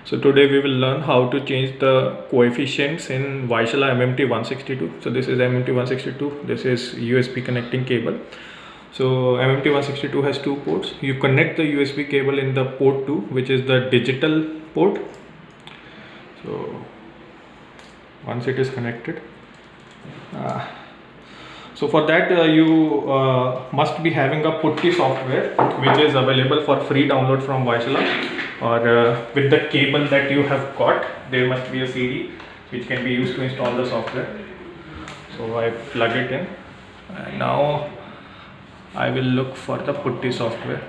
So today we will learn how to change the coefficients in Vaisala MMT162. So this is MMT162, this is USB connecting cable. So MMT162 has two ports. You connect the USB cable in the port 2, which is the digital port. So once it is connected, so for that you must be having a Putty software, which is available for free download from Vaisala, or with the cable that you have got there must be a CD which can be used to install the software. So I plug it in and now I will look for the Putty software.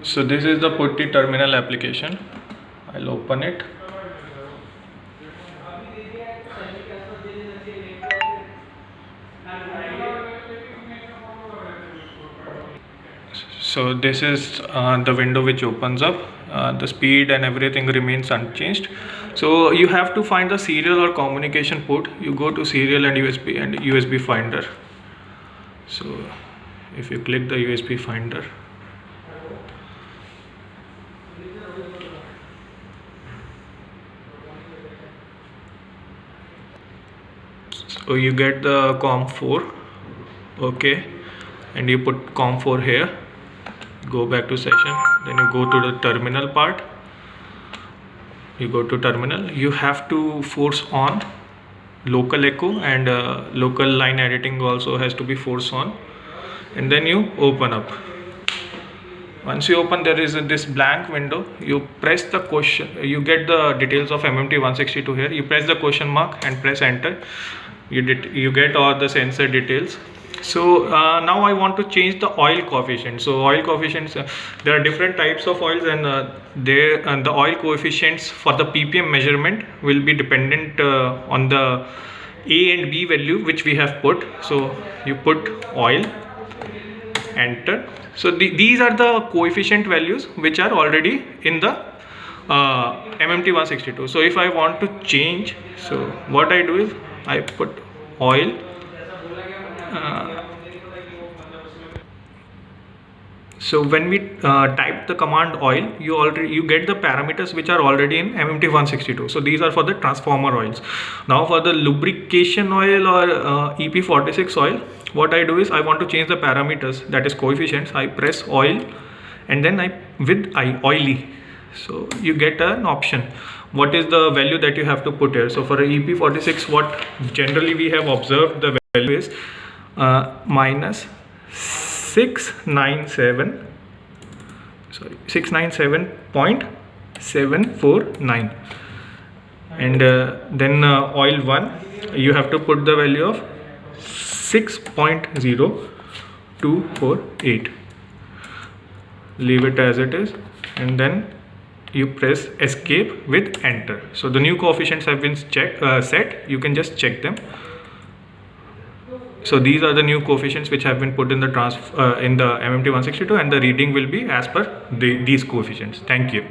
So this is the Putty terminal application. I'll open it. So this is the window which opens up. The speed and everything remains unchanged. So you have to find the serial or communication port. You go to serial and USB finder. So if you click the USB finder, so you get the COM4, okay, and you put COM4 here. Go back to session, then you go to the terminal part. You go to terminal, you have to force on local echo, and local line editing also has to be forced on, and then you open up. Once you open, there is this blank window. You press the question, you get the details of MMT162 here. You press the question mark and press enter. You get all the sensor details. So now I want to change the oil coefficient. So oil coefficients, there are different types of oils, and the oil coefficients for the ppm measurement will be dependent on the A and B value which we have put. So you put oil, enter. So these are the coefficient values which are already in the MMT162. So if I want to change, so what I do is I put oil. So when we type the command oil, you get the parameters which are already in MMT162. So these are for the transformer oils. Now for the lubrication oil or EP46 oil, what I do is I want to change the parameters, that is coefficients. I press oil and then oily. So you get an option. What is the value that you have to put here? So for EP46, what generally we have observed, the value is minus 697.749, and then oil 1, you have to put the value of 6.0248. leave it as it is, and then you press escape with enter. So the new coefficients have been set. You can just check them. So these are the new coefficients which have been put in the MMT162, and the reading will be as per these coefficients. Thank you.